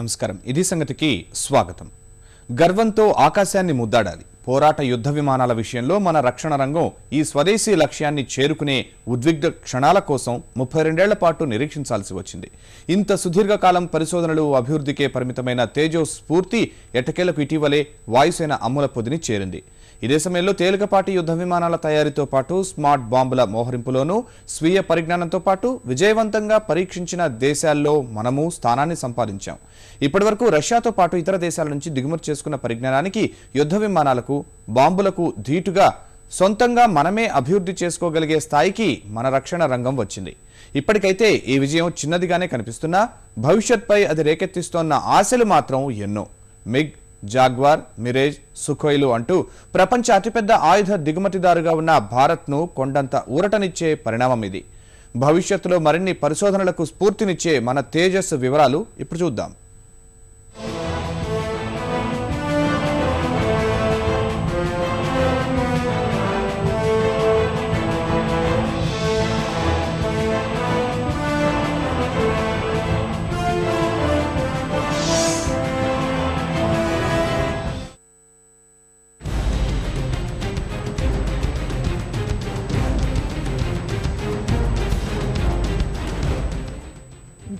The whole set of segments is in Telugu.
నమస్కారం. ఇది సంగతికి స్వాగతం. గర్వంతో ఆకాశాన్ని ముద్దాడాలి. పోరాట యుద్ధ విమానాల విషయంలో మన రక్షణ రంగం ఈ స్వదేశీ లక్ష్యాన్ని చేరుకునే ఉద్విగ్న క్షణాల కోసం 32 ఏళ్ల పాటు నిరీక్షించాల్సి వచ్చింది. ఇంత సుదీర్ఘకాలం పరిశోధనలు అభివృద్ధికే పరిమితమైన తేజస్ స్ఫూర్తి ఎట్టకేలకు ఇటీవలే వాయుసేన అమ్ముల పొదిని చేరింది. ఇదే సమయంలో తేలికపాటి యుద్ధ విమానాల తయారీతో పాటు స్మార్ట్ బాంబుల మోహరింపులోనూ స్వీయ పరిజ్ఞానంతో పాటు విజయవంతంగా పరీక్షించిన దేశాల్లో మనము స్థానాన్ని సంపాదించాం. ఇప్పటివరకు రష్యాతో పాటు ఇతర దేశాల నుంచి దిగుమతి చేసుకున్న పరిజ్ఞానానికి, యుద్ధ విమానాలకు, బాంబులకు ధీటుగా సొంతంగా మనమే అభివృద్ధి చేసుకోగలిగే స్థాయికి మన రక్షణ రంగం వచ్చింది. ఇప్పటికైతే ఈ విజయం చిన్నదిగానే కనిపిస్తున్నా భవిష్యత్పై అది రేకెత్తిస్తోన్న ఆశలు మాత్రం ఎన్నో. మిగ్, జాగ్వార్, మిరేజ్, సుఖోయ్లు అంటూ ప్రపంచ అతిపెద్ద ఆయుధ దిగుమతిదారుగా ఉన్న భారత్ను కొండంత ఊరటనిచ్చే పరిణామం ఇది. భవిష్యత్తులో మరిన్ని పరిశోధనలకు స్ఫూర్తినిచ్చే మన తేజస్ వివరాలు ఇప్పుడు చూద్దాం.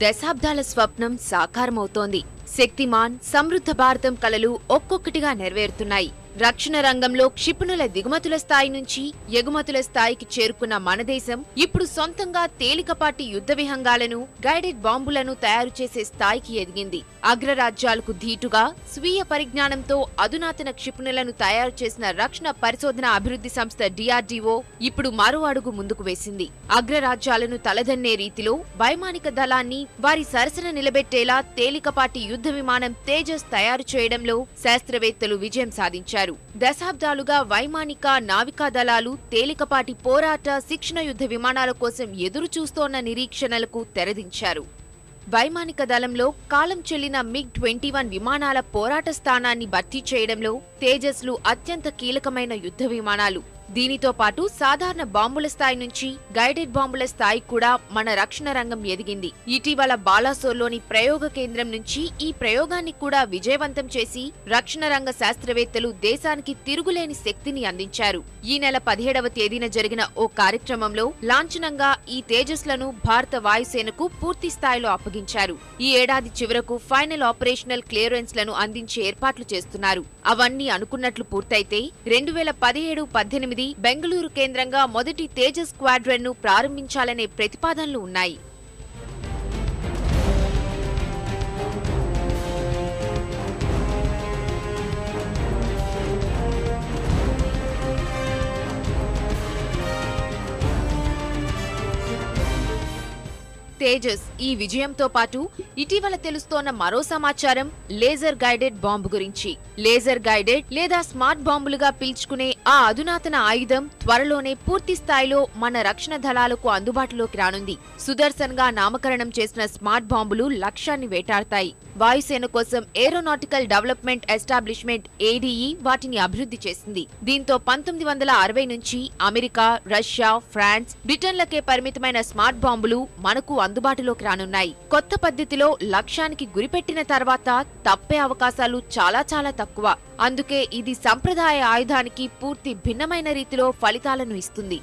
దశాబ్దాల స్వప్నం సాకారమవుతోంది. శక్తిమాన్, సమృద్ధ భారతం కలలు ఒక్కొక్కటిగా నెరవేరుతున్నాయి. రక్షణ రంగంలో క్షిపణుల దిగుమతుల స్థాయి నుంచి ఎగుమతుల స్థాయికి చేరుకున్న మన దేశం ఇప్పుడు సొంతంగా తేలికపాటి యుద్ధ విహంగాలను, గైడెడ్ బాంబులను తయారు చేసే స్థాయికి ఎదిగింది. అగ్రరాజ్యాలకు ధీటుగా స్వీయ పరిజ్ఞానంతో అధునాతన క్షిపణులను తయారు చేసిన రక్షణ పరిశోధన అభివృద్ధి సంస్థ DRDO ఇప్పుడు మరో అడుగు ముందుకు వేసింది. అగ్రరాజ్యాలను తలదన్నే రీతిలో వైమానిక దళాన్ని వారి సరసన నిలబెట్టేలా తేలికపాటి యుద్ధ విమానం తేజస్ తయారు చేయడంలో శాస్త్రవేత్తలు విజయం సాధించారు. దశాబ్దాలుగా వైమానిక, నావికా దళాలు తేలికపాటి పోరాట, శిక్షణ యుద్ధ విమానాల కోసం ఎదురు చూస్తోన్న నిరీక్షణలకు తెరదించారు. వైమానిక దళంలో కాలం చెల్లిన MiG-21 విమానాల పోరాట స్థానాన్ని భర్తీ చేయడంలో తేజస్లు అత్యంత కీలకమైన యుద్ధ విమానాలు. దీనితో పాటు సాధారణ బాంబుల స్థాయి నుంచి గైడెడ్ బాంబుల స్థాయి కూడా మన రక్షణ రంగం ఎదిగింది. ఇటీవల బాలాసోర్లోని ప్రయోగ కేంద్రం నుంచి ఈ ప్రయోగాన్ని కూడా విజయవంతం చేసి రక్షణ రంగ శాస్త్రవేత్తలు దేశానికి తిరుగులేని శక్తిని అందించారు. ఈ నెల 17వ తేదీన జరిగిన ఓ కార్యక్రమంలో లాంఛనంగా ఈ తేజస్లను భారత వాయుసేనకు పూర్తి స్థాయిలో అప్పగించారు. ఈ ఏడాది చివరకు ఫైనల్ ఆపరేషనల్ క్లియరెన్స్ లను అందించే ఏర్పాట్లు చేస్తున్నారు. అవన్నీ అనుకున్నట్లు పూర్తయితే 2017-18 బెంగళూరు కేంద్రంగా మొదటి తేజస్ స్క్వాడ్రన్ ను ప్రారంభించాలనే ప్రతిపాదనలు ఉన్నాయి. తేజస్ ఈ విజయంతో పాటు ఇటీవల తెలుస్తోన్న మరో సమాచారం లేజర్ గైడెడ్ బాంబు గురించి. లేజర్ గైడెడ్ లేదా స్మార్ట్ బాంబులుగా పిలుచుకునే ఆ అధునాతన ఆయుధం త్వరలోనే పూర్తి స్థాయిలో మన రక్షణ దళాలకు అందుబాటులోకి రానుంది. సుదర్శన్ గా నామకరణం చేసిన స్మార్ట్ బాంబులు లక్ష్యాన్ని వేటాడతాయి. వాయుసేన కోసం ఏరోనాటికల్ డెవలప్మెంట్ ఎస్టాబ్లిష్మెంట్ ADE వాటిని అభివృద్ధి చేసింది. దీంతో 1960 నుంచి అమెరికా, రష్యా, ఫ్రాన్స్, బ్రిటన్లకే పరిమితమైన స్మార్ట్ బాంబులు మనకు అందుబాటులోకి రానున్నాయి. కొత్త పద్ధతిలో లక్ష్యానికి గురిపెట్టిన తర్వాత తప్పే అవకాశాలు చాలా తక్కువ. అందుకే ఇది సంప్రదాయ ఆయుధానికి పూర్తి భిన్నమైన రీతిలో ఫలితాలను ఇస్తుంది.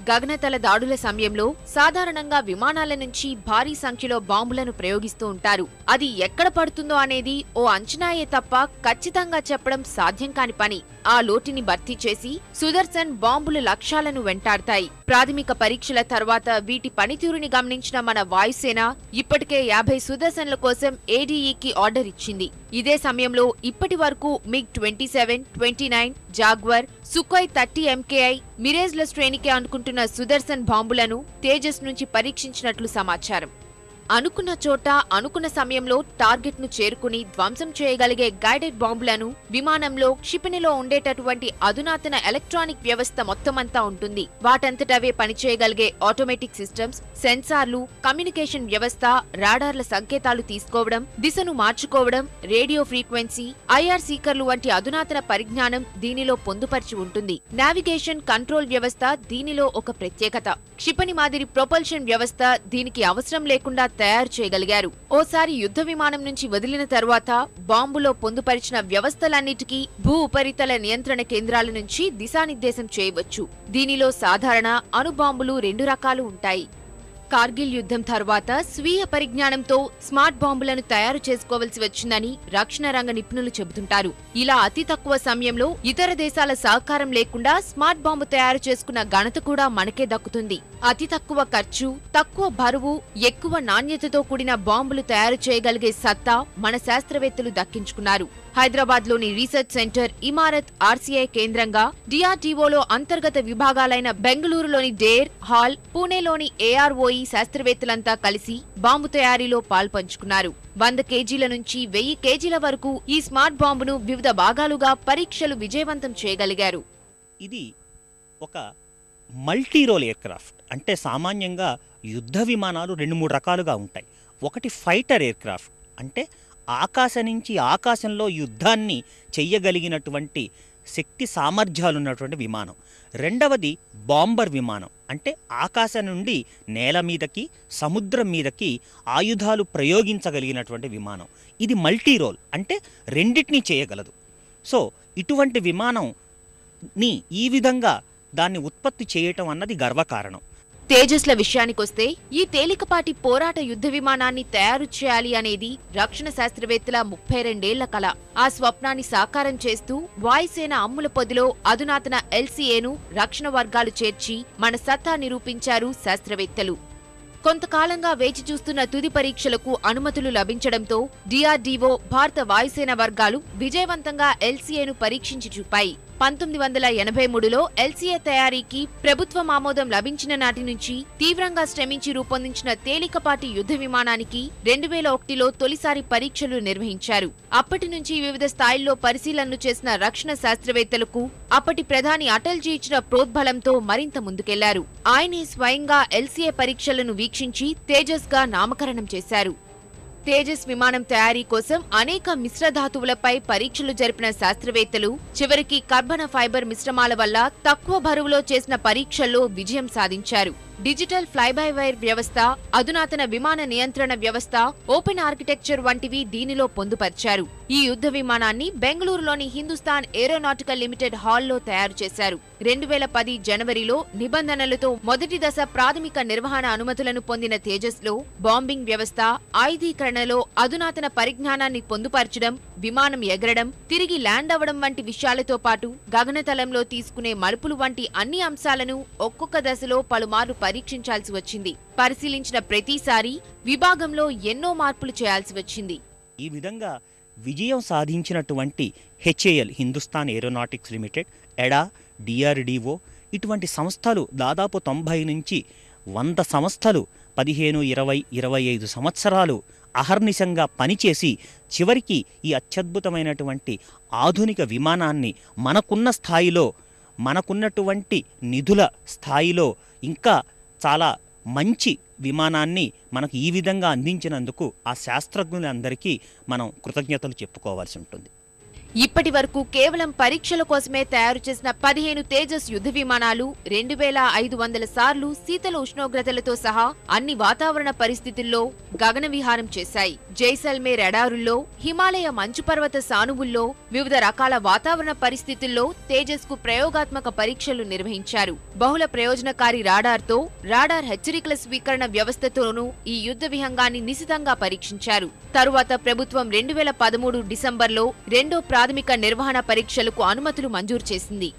గగనతల దాడుల సమయంలో సాధారణంగా విమానాల నుంచి భారీ సంఖ్యలో బాంబులను ప్రయోగిస్తూ ఉంటారు. అది ఎక్కడ పడుతుందో అనేది ఓ అంచనాయే తప్ప ఖచ్చితంగా చెప్పడం సాధ్యం కాని పని. ఆ లోటుని భర్తీ చేసి సుదర్శన్ బాంబులు లక్ష్యాలను వెంటాడతాయి. ప్రాథమిక పరీక్షల తర్వాత వీటి పనితీరుని గమనించిన మన వాయుసేన ఇప్పటికే 50 సుదర్శన్ల కోసం ADEకి ఆర్డర్ ఇచ్చింది. ఇదే సమయంలో ఇప్పటి వరకు MiG-27, 29, జాగ్వర్, సుఖోయ్ 30 MKI, మిరేజ్ల శ్రేణికే అనుకుంటున్న సుదర్శన్ బాంబులను తేజస్ నుంచి పరీక్షించినట్లు సమాచారం. అనుకున్న చోట అనుకున్న సమయంలో టార్గెట్ ను చేరుకుని ధ్వంసం చేయగలిగే గైడెడ్ బాంబులను విమానంలో, క్షిపణిలో ఉండేటటువంటి అధునాతన ఎలక్ట్రానిక్ వ్యవస్థ మొత్తమంతా ఉంటుంది. వాటంతటవే పనిచేయగలిగే ఆటోమేటిక్ సిస్టమ్స్, సెన్సార్లు, కమ్యూనికేషన్ వ్యవస్థ, రాడార్ల సంకేతాలు తీసుకోవడం, దిశను మార్చుకోవడం, రేడియో ఫ్రీక్వెన్సీ, IR సీకర్లు వంటి అధునాతన పరిజ్ఞానం దీనిలో పొందుపరిచి ఉంటుంది. నావిగేషన్ కంట్రోల్ వ్యవస్థ దీనిలో ఒక ప్రత్యేకత. క్షిపణి మాదిరి ప్రొపల్షన్ వ్యవస్థ దీనికి అవసరం లేకుండా తయారు చేయగలిగారు. ఓసారి యుద్ధ విమానం నుంచి వదిలిన తర్వాత బాంబులో పొందుపరిచిన వ్యవస్థలన్నిటికీ భూ ఉపరితల నియంత్రణ కేంద్రాల నుంచి దిశానిర్దేశం చేయవచ్చు. దీనిలో సాధారణ, అణుబాంబులు 2 రకాలు ఉంటాయి. కార్గిల్ యుద్ధం తర్వాత స్వీయ పరిజ్ఞానంతో స్మార్ట్ బాంబులను తయారు చేసుకోవాల్సి వచ్చిందని రక్షణ రంగ నిపుణులు చెబుతుంటారు. ఇలా అతి తక్కువ సమయంలో ఇతర దేశాల సహకారం లేకుండా స్మార్ట్ బాంబు తయారు చేసుకున్న ఘనత కూడా మనకే దక్కుతుంది. అతి తక్కువ ఖర్చు, తక్కువ బరువు, ఎక్కువ నాణ్యతతో కూడిన బాంబులు తయారు చేయగలిగే సత్తా మన శాస్త్రవేత్తలు దక్కించుకున్నారు. హైదరాబాద్లోని రీసెర్చ్ సెంటర్ ఇమారత్ ఆర్సీఐ కేంద్రంగా డిఆర్డీఓలో అంతర్గత విభాగాలైన బెంగళూరులోని డేర్, హాల్, పూణేలోని ఏఆర్ఓఈ శాస్త్రవేత్తలంతా కలిసి బాంబు తయారీలో పాల్పంచుకున్నారు. 100 కేజీల నుంచి 1000 కేజీల వరకు ఈ స్మార్ట్ బాంబును వివిధ భాగాలుగా పరీక్షలు విజయవంతం చేయగలిగారు. ఇది ఒక మల్టీ రోల్ ఎయిర్క్రాఫ్ట్. అంటే సామాన్యంగా యుద్ధ విమానాలు 2-3 రకాలుగా ఉంటాయి. ఒకటి ఫైటర్ ఎయిర్క్రాఫ్ట్, అంటే ఆకాశం నుంచి ఆకాశంలో యుద్ధాన్ని చెయ్యగలిగినటువంటి శక్తి సామర్థ్యాలున్నటువంటి విమానం. రెండవది బాంబర్ విమానం, అంటే ఆకాశం నుండి నేల మీదకి, సముద్రం మీదకి ఆయుధాలు ప్రయోగించగలిగినటువంటి విమానం. ఇది మల్టీ రోల్, అంటే రెండింటినీ చేయగలదు. సో ఇటువంటి విమానంని ఈ విధంగా దాన్ని ఉత్పత్తి చేయటం అన్నది గర్వకారణం. తేజస్ల విషయానికొస్తే ఈ తేలికపాటి పోరాట యుద్ధ విమానాన్ని తయారు చేయాలి అనేది రక్షణ శాస్త్రవేత్తల 32 ఏళ్ల కల. ఆ స్వప్నాన్ని సాకారం చేస్తూ వాయుసేన అమ్ముల పొదిలో అధునాతన ఎల్సీఏను రక్షణ వర్గాలు చేర్చి మన సత్తా నిరూపించారు శాస్త్రవేత్తలు. కొంతకాలంగా వేచి చూస్తున్న తుది పరీక్షలకు అనుమతులు లభించడంతో డిఆర్డీఓ, భారత వాయుసేన వర్గాలు విజయవంతంగా ఎల్సీఏను పరీక్షించి చూపాయి. 1983లో ఎల్సీఏ తయారీకి ప్రభుత్వం ఆమోదం లభించిన నాటి నుంచి తీవ్రంగా శ్రమించి రూపొందించిన తేలికపాటి యుద్ధ విమానానికి 2001లో తొలిసారి పరీక్షలు నిర్వహించారు. అప్పటి నుంచి వివిధ స్థాయిల్లో పరిశీలనలు చేసిన రక్షణ శాస్త్రవేత్తలకు అప్పటి ప్రధాని అటల్జీ ఇచ్చిన ప్రోద్బలంతో మరింత ముందుకెళ్లారు. ఆయనే స్వయంగా ఎల్సీఏ పరీక్షలను వీక్షించి తేజస్గా నామకరణం చేశారు. తేజస్ విమానం తయారీ కోసం అనేక మిశ్రధాతువులపై పరీక్షలు జరిపిన శాస్త్రవేత్తలు చివరికి కర్బన ఫైబర్ మిశ్రమాల వల్ల తక్కువ బరువులో చేసిన పరీక్షల్లో విజయం సాధించారు. డిజిటల్ ఫ్లైబైవైర్ వ్యవస్థ, అధునాతన విమాన నియంత్రణ వ్యవస్థ, ఓపెన్ ఆర్కిటెక్చర్ వంటివి దీనిలో పొందుపరిచారు. ఈ యుద్ధ విమానాన్ని బెంగళూరులోని హిందుస్థాన్ ఏరోనాటికల్ లిమిటెడ్ హాల్లో తయారు చేశారు. 2010 జనవరిలో నిబంధనలతో మొదటి దశ ప్రాథమిక నిర్వహణ అనుమతులను పొందిన తేజస్లో బాంబింగ్ వ్యవస్థ, ఆయుధీకరణలో అధునాతన పరిజ్ఞానాన్ని పొందుపరచడం, విమానం ఎగరడం, తిరిగి ల్యాండ్ అవ్వడం వంటి విషయాలతో పాటు గగనతలంలో తీసుకునే మలుపులు వంటి అన్ని అంశాలను ఒక్కొక్క దశలో పలుమార్లు పరీక్షించాల్సి వచ్చింది. పరిశీలించిన ప్రతిసారి విభాగంలో ఎన్నో మార్పులు చేయాల్సి వచ్చింది. ఈ విధంగా విజయం సాధించినటువంటి హెచ్ఏఎల్, హిందుస్థాన్ ఏరోనాటిక్స్ లిమిటెడ్, ఎడా, డిఆర్డీఓ ఇటువంటి సంస్థలు దాదాపు 90 నుంచి 100 సంస్థలు 15, 20, 25 సంవత్సరాలు అహర్నిశంగా పనిచేసి చివరికి ఈ అత్యద్భుతమైనటువంటి ఆధునిక విమానాన్ని మనకున్న స్థాయిలో, మనకున్నటువంటి నిధుల స్థాయిలో ఇంకా చాలా మంచి విమానాన్ని మనకు ఈ విధంగా అందించినందుకు ఆ శాస్త్రజ్ఞులందరికీ మనం కృతజ్ఞతలు చెప్పుకోవాల్సి ఉంటుంది. ఇప్పటి వరకు కేవలం పరీక్షల కోసమే తయారు చేసిన 15 తేజస్ యుద్ధ విమానాలు 2500 సార్లు శీతల ఉష్ణోగ్రతలతో సహా అన్ని వాతావరణ పరిస్థితుల్లో గగన విహారం చేశాయి. జైసల్మేర్ ఎడారుల్లో, హిమాలయ మంచు పర్వత సానువుల్లో వివిధ రకాల వాతావరణ పరిస్థితుల్లో తేజస్ కు ప్రయోగాత్మక పరీక్షలు నిర్వహించారు. బహుళ ప్రయోజనకారి రాడార్తో, రాడార్ హెచ్చరికల స్వీకరణ వ్యవస్థతోనూ ఈ యుద్ధ విహంగాన్ని నిశితంగా పరీక్షించారు. తరువాత ప్రభుత్వం 2013 డిసెంబర్లో రెండో ప్రాథమిక నిర్వహణ పరీక్షలకు అనుమతులు మంజూరు చేసింది.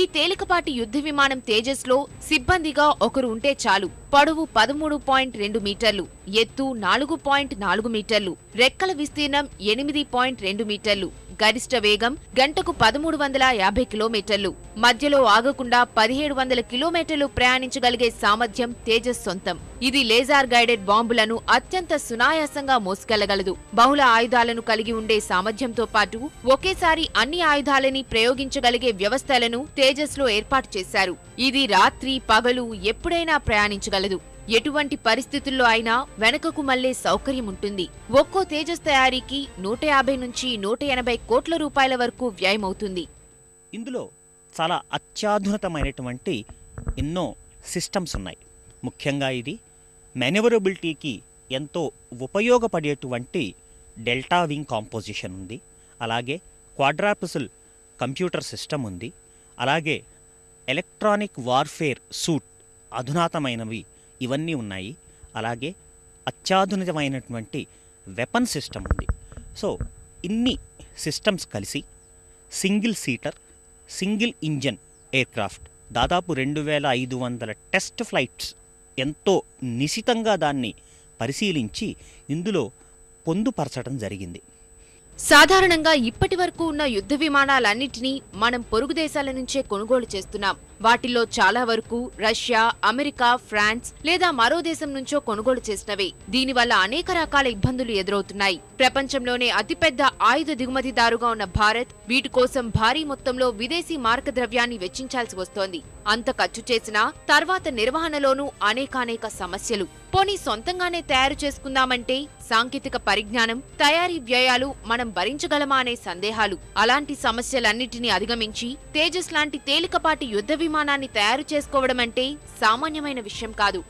ఈ తేలికపాటి యుద్ధ విమానం తేజస్లో సిబ్బందిగా ఒకరు ఉంటే చాలు. పొడవు 13.2 మీటర్లు, ఎత్తు 4.4 మీటర్లు, రెక్కల విస్తీర్ణం 8.2 మీటర్లు, గరిష్ట వేగం గంటకు 1350 కిలోమీటర్లు, మధ్యలో ఆగకుండా 1700 కిలోమీటర్లు ప్రయాణించగలిగే సామర్థ్యం తేజస్ సొంతం. ఇది లేజర్ గైడెడ్ బాంబులను అత్యంత సునాయాసంగా మోసుకెళ్లగలదు. బహుళ ఆయుధాలను కలిగి ఉండే సామర్థ్యంతో పాటు ఒకేసారి అన్ని ఆయుధాలని ప్రయోగించగలిగే వ్యవస్థలను తేజస్లో ఏర్పాటు చేశారు. ఇది రాత్రి పగలు ఎప్పుడైనా ప్రయాణించగలదు. ఎటువంటి పరిస్థితుల్లో అయినా వెనకకు మళ్లే సౌకర్యం ఉంటుంది. ఒక్కో తేజస్ తయారీకి 150 నుంచి 180 కోట్ల రూపాయల వరకు వ్యయమవుతుంది. ఇందులో చాలా అత్యాధునితమైనటువంటి ఎన్నో సిస్టమ్స్ ఉన్నాయి. ముఖ్యంగా ఇది మేనేవరబిలిటీకి ఎంతో ఉపయోగపడేటువంటి డెల్టా వింగ్ కాంపోజిషన్ ఉంది. అలాగే క్వాడ్రాపిసిల్ కంప్యూటర్ సిస్టమ్ ఉంది. అలాగే ఎలక్ట్రానిక్ వార్ఫేర్ సూట్ అధునాతమైనవి ఇవన్నీ ఉన్నాయి. అలాగే అత్యాధునికమైనటువంటి వెపన్ సిస్టమ్ ఉంది. సో ఇన్ని సిస్టమ్స్ కలిసి single seater single engine aircraft దాదాపు 2500 టెస్ట్ ఫ్లైట్స్ ఎంతో నిశితంగా దాన్ని పరిశీలించి ఇందులో పొందుపరచడం జరిగింది. సాధారణంగా ఇప్పటి వరకు ఉన్న యుద్ధ విమానాలన్నిటినీ మనం పొరుగు దేశాల నుంచే కొనుగోలు చేస్తున్నాం. వాటిల్లో చాలా వరకు రష్యా, అమెరికా, ఫ్రాన్స్ లేదా మరో దేశం నుంచో కొనుగోలు చేసినవే. దీనివల్ల అనేక రకాల ఇబ్బందులు ఎదురవుతున్నాయి. ప్రపంచంలోనే అతిపెద్ద ఆయుధ దిగుమతిదారుగా ఉన్న భారత్ వీటి కోసం భారీ మొత్తంలో విదేశీ మారక ద్రవ్యాన్ని వెచ్చించాల్సి వస్తోంది. అంత ఖర్చు చేసినా తర్వాత నిర్వహణలోనూ అనేకానేక సమస్యలు. పోనీ సొంతంగానే తయారు చేసుకుందామంటే సాంకేతిక పరిజ్ఞానం, తయారీ వ్యయాలు మనం భరించగలమా అనే సందేహాలు. అలాంటి సమస్యలన్నిటినీ అధిగమించి తేజస్ లాంటి తేలికపాటి యుద్ధ విమానాన్ని తయారు చేసుకోవడమంటే సామాన్యమైన విషయం కాదు.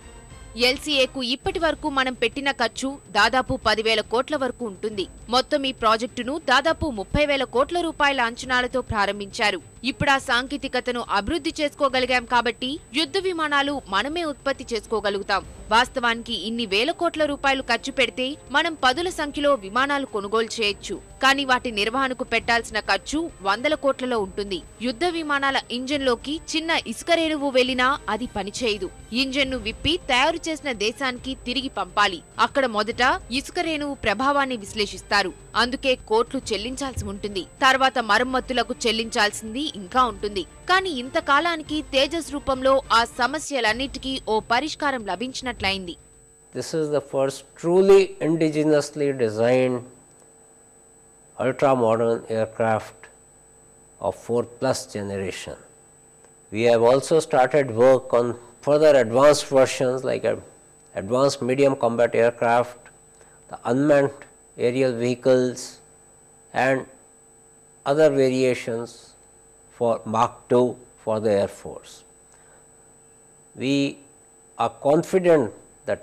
ఎల్సీఏకు ఇప్పటి వరకు మనం పెట్టిన ఖర్చు దాదాపు 10,000 కోట్ల వరకు ఉంటుంది. మొత్తం ఈ ప్రాజెక్టును దాదాపు 30,000 కోట్ల రూపాయల అంచనాలతో ప్రారంభించారు. ఇప్పుడు ఆ సాంకేతికతను అభివృద్ధి చేసుకోగలిగాం కాబట్టి యుద్ధ విమానాలు మనమే ఉత్పత్తి చేసుకోగలుగుతాం. వాస్తవానికి ఇన్ని వేల కోట్ల రూపాయలు ఖర్చు పెడితే మనం పదుల సంఖ్యలో విమానాలు కొనుగోలు చేయొచ్చు. కానీ వాటి నిర్వహణకు పెట్టాల్సిన ఖర్చు 100ల కోట్లలో ఉంటుంది. యుద్ధ విమానాల ఇంజన్లోకి చిన్న ఇసుక రేణువు వెళ్లినా అది పనిచేయదు. ఇంజన్ను విప్పి తయారు చేసిన దేశానికి తిరిగి పంపాలి. అక్కడ మొదట ఇసుక రేణువు ప్రభావాన్ని విశ్లేషిస్తారు. అందుకే కోట్లు చెల్లించాల్సి ఉంటుంది. తర్వాత మరమ్మతులకు చెల్లించాల్సింది ఇంకా ఉంటుంది. కానీ ఇంతకాలానికి తేజస్ రూపంలో ఆ సమస్యలన్నిటికీ ఓ పరిష్కారం లభించినట్లయింది. This is the first truly indigenously designed ultra-modern aircraft of 4+ generation. We have also started work on further advanced versions like advanced medium combat aircraft, the unmanned aerial vehicles and other variations for Mark II for the Air Force. We are confident that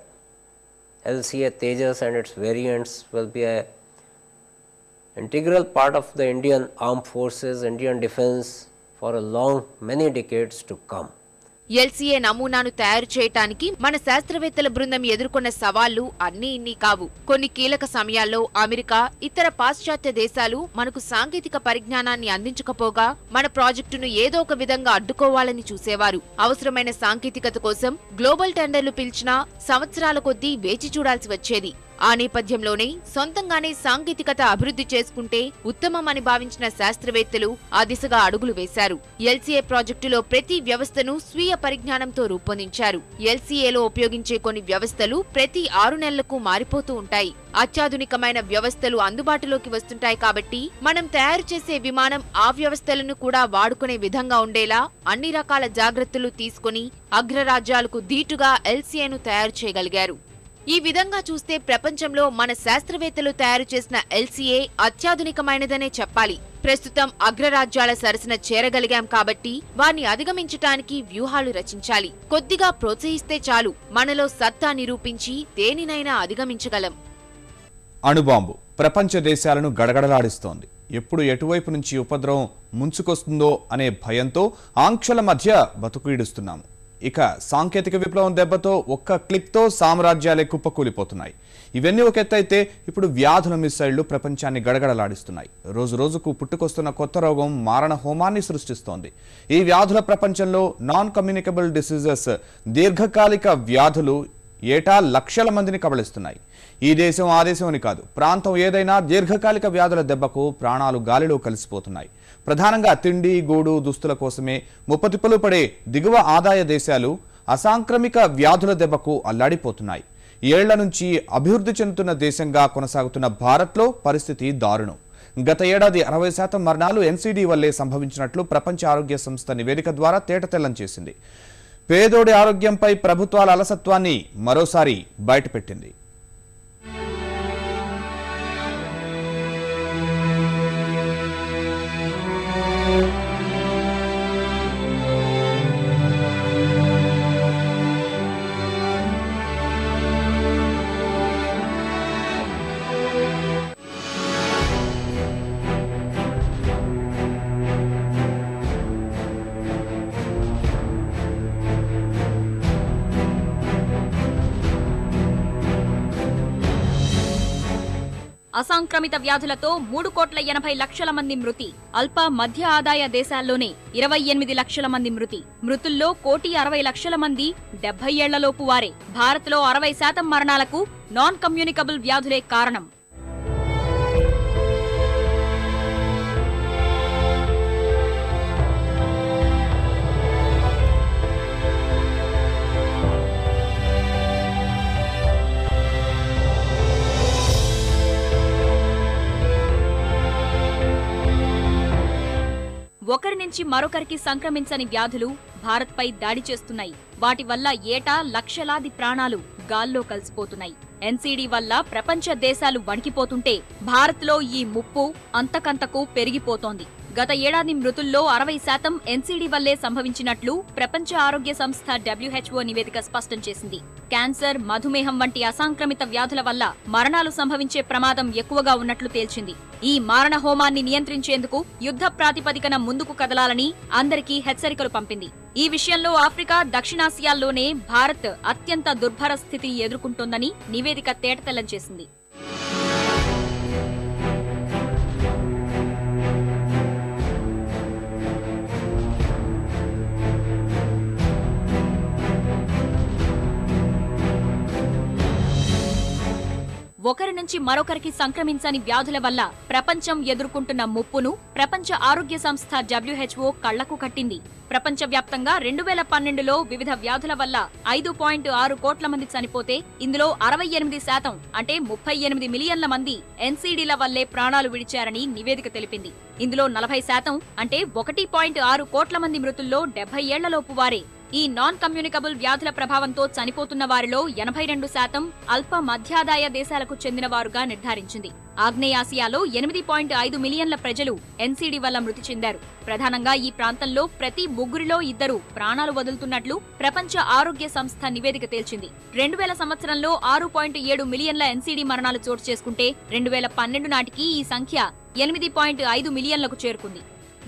LCA Tejas and its variants will be an integral part of the Indian Armed Forces, Indian defense for a long, many decades to come. LCA నమూనాను తయారు చేయటానికి మన శాస్త్రవేత్తల బృందం ఎదుర్కొన్న సవాళ్లు అన్నీ ఇన్ని కావు. కొన్ని కీలక సమయాల్లో అమెరికా, ఇతర పాశ్చాత్య దేశాలు మనకు సాంకేతిక పరిజ్ఞానాన్ని అందించకపోగా మన ప్రాజెక్టును ఏదో ఒక విధంగా అడ్డుకోవాలని చూసేవారు. అవసరమైన సాంకేతికత కోసం గ్లోబల్ టెండర్లు పిలిచినా సంవత్సరాల కొద్దీ వేచి చూడాల్సి వచ్చేది. ఆ నేపథ్యంలోనే సొంతంగానే సాంకేతికత అభివృద్ధి చేసుకుంటే ఉత్తమమని భావించిన శాస్త్రవేత్తలు ఆ దిశగా అడుగులు వేశారు. ఎల్సీఏ ప్రాజెక్టులో ప్రతి వ్యవస్థను స్వీయ పరిజ్ఞానంతో రూపొందించారు. ఎల్సీఏలో ఉపయోగించే కొన్ని వ్యవస్థలు ప్రతి 6 నెలలకు మారిపోతూ ఉంటాయి. అత్యాధునికమైన వ్యవస్థలు అందుబాటులోకి వస్తుంటాయి కాబట్టి మనం తయారు చేసే విమానం ఆ వ్యవస్థలను కూడా వాడుకునే విధంగా ఉండేలా అన్ని రకాల జాగ్రత్తలు తీసుకుని అగ్రరాజ్యాలకు ధీటుగా ఎల్సీఏను తయారు చేయగలిగారు. ఈ విధంగా చూస్తే ప్రపంచంలో మన శాస్త్రవేత్తలు తయారు చేసిన ఎల్సీఏ అత్యాధునికమైనదనే చెప్పాలి. ప్రస్తుతం అగ్రరాజ్యాల సరసన చేరగలిగాం కాబట్టి వారిని అధిగమించటానికి వ్యూహాలు రచించాలి. కొద్దిగా ప్రోత్సహిస్తే చాలు, మనలో సత్తా నిరూపించి దేనినైనా అధిగమించగలం. అణుబాంబు ప్రపంచ దేశాలను గడగడలాడిస్తోంది. ఎప్పుడు ఎటువైపు నుంచి ఉపద్రవం ముంచుకొస్తుందో అనే భయంతో ఆంక్షల మధ్య బతుకుఈడుస్తున్నాము. ఇక సాంకేతిక విప్లవం దెబ్బతో ఒక్క క్లిక్తో సామ్రాజ్యాలే కుప్పకూలిపోతున్నాయి. ఇవన్నీ ఒక ఎత్తైతే ఇప్పుడు వ్యాధుల మిసైళ్లు ప్రపంచాన్ని గడగడలాడిస్తున్నాయి. రోజు రోజుకు పుట్టుకొస్తున్న కొత్త రోగం మారణ హోమాన్ని సృష్టిస్తోంది. ఈ వ్యాధుల ప్రపంచంలో నాన్ కమ్యూనికబుల్ డిసీజెస్, దీర్ఘకాలిక వ్యాధులు ఏటా లక్షల మందిని కబళిస్తున్నాయి. ఈ దేశం ఆ దేశం అని కాదు, ప్రాంతం ఏదైనా దీర్ఘకాలిక వ్యాధుల దెబ్బకు ప్రాణాలు గాలిలో కలిసిపోతున్నాయి. ప్రధానంగా తిండి, గూడు, దుస్తుల కోసమే ముప్పతిప్పలు పడే దిగువ ఆదాయ దేశాలు అసాంక్రమిక వ్యాధుల దెబ్బకు అల్లాడిపోతున్నాయి. ఏళ్ల నుంచి అభివృద్ధి చెందుతున్న దేశంగా కొనసాగుతున్న భారత్లో పరిస్థితి దారుణం. గత ఏడాది 60% మరణాలు ఎన్సీడీ వల్లే సంభవించినట్లు ప్రపంచ ఆరోగ్య సంస్థ నివేదిక ద్వారా తేటతెల్లం చేసింది. పేదోడి ఆరోగ్యంపై ప్రభుత్వాల అలసత్వాన్ని మరోసారి బయటపెట్టింది. అసాంక్రమిత వ్యాధులతో 3,80,00,000 మంది మృతి. అల్ప మధ్య ఆదాయ దేశాల్లోనే 28 లక్షల మంది మృతి. మృతుల్లో 1,60,00,000 మంది 70 ఏళ్లలోపు వారే. భారత్లో 60% మరణాలకు నాన్ కమ్యూనికబుల్ వ్యాధులే కారణం. ఒకరి నుంచి మరొకరికి సంక్రమించని వ్యాధులు భారత్పై దాడి చేస్తున్నాయి. వాటి వల్ల ఏటా లక్షలాది ప్రాణాలు గాల్లో కలిసిపోతున్నాయి. ఎన్సీడీ వల్ల ప్రపంచ దేశాలు వణికిపోతుంటే భారత్లో ఈ ముప్పు అంతకంతకు పెరిగిపోతోంది. గత ఏడాది మృతుల్లో 60% ఎన్సీడీ వల్లే సంభవించినట్లు ప్రపంచ ఆరోగ్య సంస్థ WHO నివేదిక స్పష్టం చేసింది. క్యాన్సర్, మధుమేహం వంటి అసాంక్రమిత వ్యాధుల వల్ల మరణాలు సంభవించే ప్రమాదం ఎక్కువగా ఉన్నట్లు తేల్చింది. ఈ మారణ హోమాన్ని నియంత్రించేందుకు యుద్ధ ప్రాతిపదికన ముందుకు కదలాలని అందరికీ హెచ్చరికలు పంపింది. ఈ విషయంలో ఆఫ్రికా, దక్షిణాసియాల్లోనే భారత్ అత్యంత దుర్భర స్థితిని ఎదుర్కొంటోందని నివేదిక తేటతెల్లం చేసింది. ఒకరి నుంచి మరొకరికి సంక్రమించని వ్యాధుల వల్ల ప్రపంచం ఎదుర్కొంటున్న ముప్పును ప్రపంచ ఆరోగ్య సంస్థ WHO కళ్లకు కట్టింది. ప్రపంచవ్యాప్తంగా 2012లో వివిధ వ్యాధుల వల్ల 5.6 కోట్ల మంది చనిపోతే ఇందులో 68% అంటే 38 మిలియన్ల మంది ఎన్సీడీల వల్లే ప్రాణాలు విడిచారని నివేదిక తెలిపింది. ఇందులో 40% అంటే 1.6 కోట్ల మంది మృతుల్లో 70 ఏళ్లలోపు వారే. ఈ నాన్ కమ్యూనికబుల్ వ్యాధుల ప్రభావంతో చనిపోతున్న వారిలో 82% అల్ప మధ్యాదాయ దేశాలకు చెందినవారుగా నిర్ధారించింది. ఆగ్నేయాసియాలో 8.5 మిలియన్ల ప్రజలు ఎన్సీడీ వల్ల మృతి చెందారు. ప్రధానంగా ఈ ప్రాంతంలో ప్రతి 3 2 ప్రాణాలు వదులుతున్నట్లు ప్రపంచ ఆరోగ్య సంస్థ నివేదిక తేల్చింది. 2000 సంవత్సరంలో 6.7 మిలియన్ల ఎన్సీడీ మరణాలు చోటు చేసుకుంటే 2012 నాటికి ఈ సంఖ్య 8.5 మిలియన్లకు చేరుకుంది.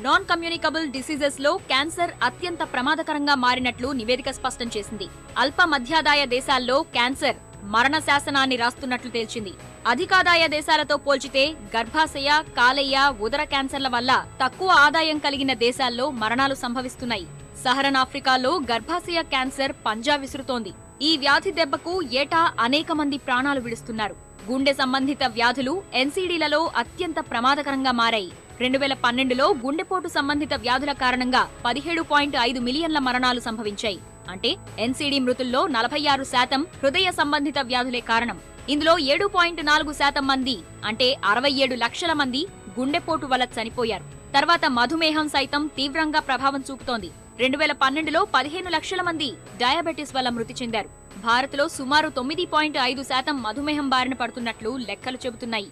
నాన్ కమ్యూనికబుల్ డిసీజెస్ లో క్యాన్సర్ అత్యంత ప్రమాదకరంగా మారినట్లు నివేదిక స్పష్టం చేసింది. అల్ప మధ్యాదాయ దేశాల్లో క్యాన్సర్ మరణ శాసనాన్ని రాస్తున్నట్లు తేల్చింది. అధికాదాయ దేశాలతో పోల్చితే గర్భాశయ, కాలేయ, ఉదర క్యాన్సర్ల వల్ల తక్కువ ఆదాయం కలిగిన దేశాల్లో మరణాలు సంభవిస్తున్నాయి. సహరన్ ఆఫ్రికాలో గర్భాశయ క్యాన్సర్ పంజా విసురుతోంది. ఈ వ్యాధి దెబ్బకు ఏటా అనేక మంది ప్రాణాలు విడుస్తున్నారు. గుండె సంబంధిత వ్యాధులు ఎన్సీడీలలో అత్యంత ప్రమాదకరంగా మారాయి. 2012లో గుండెపోటు సంబంధిత వ్యాధుల కారణంగా 17.5 మిలియన్ల మరణాలు సంభవించాయి. అంటే ఎన్సీడీ మృతుల్లో 46% హృదయ సంబంధిత వ్యాధులే కారణం. ఇందులో 7.4% మంది అంటే 67 లక్షల మంది గుండెపోటు వల్ల చనిపోయారు. తర్వాత మధుమేహం సైతం తీవ్రంగా ప్రభావం చూపుతోంది. 2012లో 15 లక్షల మంది డయాబెటిస్ వల్ల మృతి చెందారు. భారత్లో సుమారు 9.5% మధుమేహం బారిన పడుతున్నట్లు లెక్కలు చెబుతున్నాయి.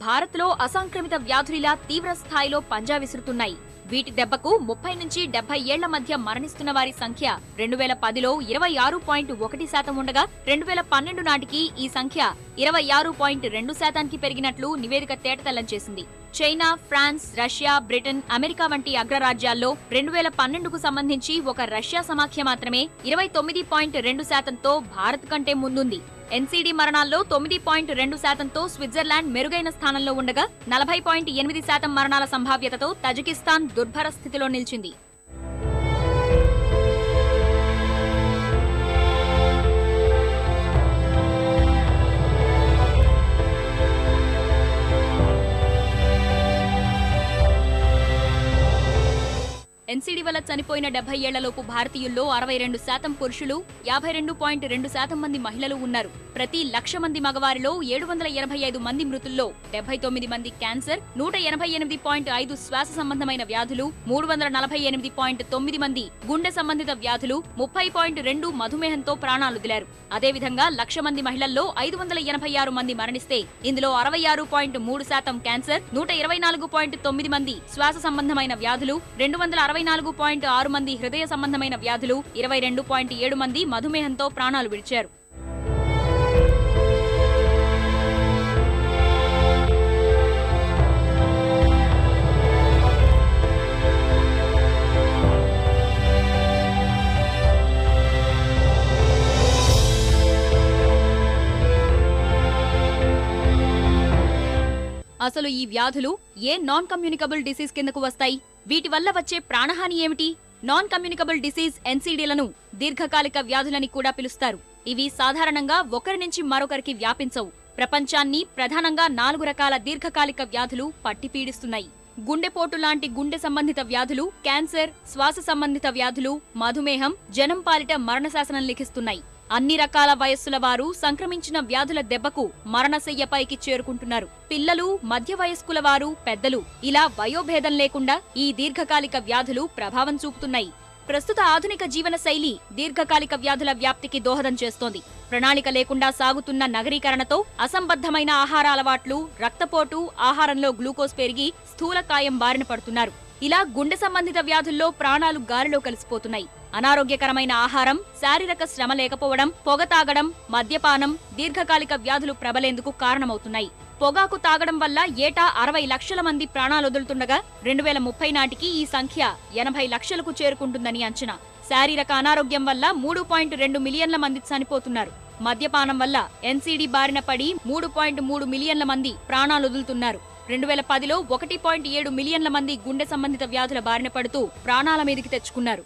భారత్లో అసాంక్రమిత వ్యాధులిలా తీవ్ర స్థాయిలో పంజా విసురుతున్నాయి. వీటి దెబ్బకు 30 నుంచి 70 ఏళ్ల మధ్య మరణిస్తున్న వారి సంఖ్య 2010లో 26.1% ఉండగా 2012 నాటికి ఈ సంఖ్య 26.2%కి పెరిగినట్లు నివేదిక తేటతెల్లం చేసింది. China, France, Russia, Britain, America వంటి అగ్రరాజ్యాల్లో 2012కు సంబంధించి ఒక రష్యా సమాఖ్య మాత్రమే 29.2%తో భారత్ కంటే ముందుంది. ఎన్సీడీ మరణాల్లో 9.2%తో స్విట్జర్లాండ్ మెరుగైన స్థానంలో ఉండగా 40.8% మరణాల సంభావ్యతతో తజికిస్తాన్ దుర్భర స్థితిలో నిలిచింది. ఎన్సీడీ వల్ల చనిపోయిన 70 ఏళ్లలోపు భారతీయుల్లో 62% పురుషులు, 52.2% మంది మహిళలు ఉన్నారు. ప్రతి 1,00,000 మంది మగవారిలో 785 మంది మృతుల్లో 79 మంది క్యాన్సర్, 188.5 శ్వాస సంబంధమైన వ్యాధులు, 348.9 మంది గుండె సంబంధిత వ్యాధులు, 30.2 మధుమేహంతో ప్రాణాలొదిలారు. అదేవిధంగా 1,00,000 మంది మహిళల్లో 586 మంది మరణిస్తే ఇందులో 66.3% క్యాన్సర్, 124.9 మంది శ్వాస సంబంధమైన వ్యాధులు, 264.6 మంది హృదయ సంబంధమైన వ్యాధులు, 22.7 మంది మధుమేహంతో ప్రాణాలు విడిచారు. అసలు ఈ వ్యాధులు ఏ నాన్ కమ్యూనికబుల్ డిసీజ్ కిందకు వస్తాయి? వీటి వల్ల వచ్చే ప్రాణహాని ఏమిటి? నాన్ కమ్యూనికబుల్ డిసీజ్ ఎన్సీడీలను దీర్ఘకాలిక వ్యాధులని కూడా పిలుస్తారు. ఇవి సాధారణంగా ఒకరి నుంచి మరొకరికి వ్యాపించవు. ప్రపంచాన్ని ప్రధానంగా 4 రకాల దీర్ఘకాలిక వ్యాధులు పట్టిపీడిస్తున్నాయి. గుండెపోటు లాంటి గుండె సంబంధిత వ్యాధులు, క్యాన్సర్, శ్వాస సంబంధిత వ్యాధులు, మధుమేహం జనం పాలిట మరణశాసనం లిఖిస్తున్నాయి. అన్ని రకాల వయస్సుల వారు సంక్రమించిన వ్యాధుల దెబ్బకు మరణశయ్యపైకి చేరుకుంటున్నారు. పిల్లలు, మధ్య వయస్కుల వారు, పెద్దలు ఇలా వయోభేదం లేకుండా ఈ దీర్ఘకాలిక వ్యాధులు ప్రభావం చూపుతున్నాయి. ప్రస్తుత ఆధునిక జీవన శైలి దీర్ఘకాలిక వ్యాధుల వ్యాప్తికి దోహదం చేస్తోంది. ప్రణాళిక లేకుండా సాగుతున్న నగరీకరణతో అసంబద్ధమైన ఆహార అలవాట్లు, రక్తపోటు, ఆహారంలో గ్లూకోజ్ పెరిగి స్థూలకాయం బారిన పడుతున్నారు. ఇలా గుండె సంబంధిత వ్యాధుల్లో ప్రాణాలు గాలిలో కలిసిపోతున్నాయి. అనారోగ్యకరమైన ఆహారం, శారీరక శ్రమ లేకపోవడం, పొగ తాగడం, మద్యపానం దీర్ఘకాలిక వ్యాధులు ప్రబలేందుకు కారణమవుతున్నాయి. పొగాకు తాగడం వల్ల ఏటా 60 లక్షల మంది ప్రాణాలొదులుతుండగా 2030 నాటికి ఈ సంఖ్య 80 లక్షలకు చేరుకుంటుందని అంచనా. శారీరక అనారోగ్యం వల్ల 3.2 మిలియన్ల మంది చనిపోతున్నారు. మద్యపానం వల్ల ఎన్సీడీ బారిన పడి 3.3 మిలియన్ల మంది ప్రాణాలొదులుతున్నారు. 2010లో 1.7 మిలియన్ల మంది గుండె సంబంధిత వ్యాధుల బారిన పడుతూ ప్రాణాల మీదికి తెచ్చుకున్నారు.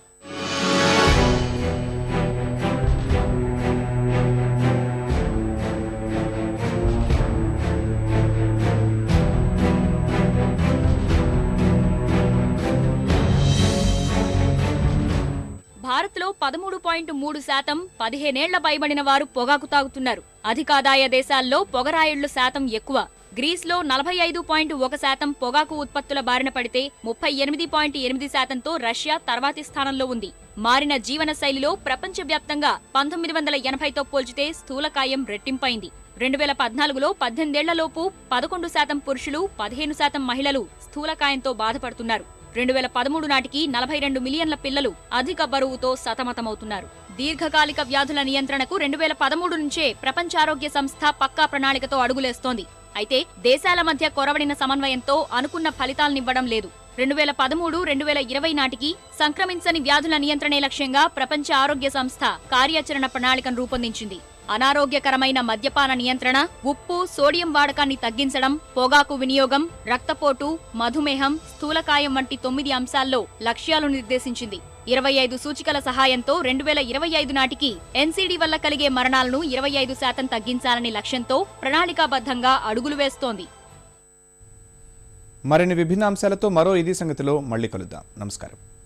భారత్లో 13.3% 15 ఏళ్ల పైబడిన వారు పొగాకు తాగుతున్నారు. అధికాదాయ దేశాల్లో పొగరాయుళ్ల శాతం ఎక్కువ. గ్రీస్లో 45.1% పొగాకు ఉత్పత్తుల బారిన పడితే 38.8%తో రష్యా తర్వాతి స్థానంలో ఉంది. మారిన జీవన శైలిలో ప్రపంచవ్యాప్తంగా 1980తో పోల్చితే స్థూలకాయం రెట్టింపైంది. 2014లో 18 ఏళ్లలోపు 11% పురుషులు, 15% మహిళలు స్థూలకాయంతో బాధపడుతున్నారు. 2013 నాటికి 42 మిలియన్ల పిల్లలు అధిక బరువుతో సతమతమవుతున్నారు. దీర్ఘకాలిక వ్యాధుల నియంత్రణకు 2013 నుంచే ప్రపంచ ఆరోగ్య సంస్థ పక్కా ప్రణాళికతో అడుగులేస్తోంది. అయితే దేశాల మధ్య కొరవడిన సమన్వయంతో అనుకున్న ఫలితాలనివ్వడం లేదు. 2013-2020 నాటికి సంక్రమించని వ్యాధుల నియంత్రణే లక్ష్యంగా ప్రపంచ ఆరోగ్య సంస్థ కార్యాచరణ ప్రణాళికను రూపొందించింది. అనారోగ్యకరమైన మద్యపాన నియంత్రణ, ఉప్పు, సోడియం వాడకాన్ని తగ్గించడం, పొగాకు వినియోగం, రక్తపోటు, మధుమేహం, స్థూలకాయం వంటి 9 అంశాల్లో లక్ష్యాలు నిర్దేశించింది. 25 సూచికల సహాయంతో 2025 నాటికి ఎన్సీడీ వల్ల కలిగే మరణాలను 25% తగ్గించాలని లక్ష్యంతో ప్రణాళికాబద్ధంగా అడుగులు వేస్తోంది. మరిన్ని విభిన్న అంశాలతో మరో ఇది సంగతిలో మళ్ళీ కలుద్దాం. నమస్కారం.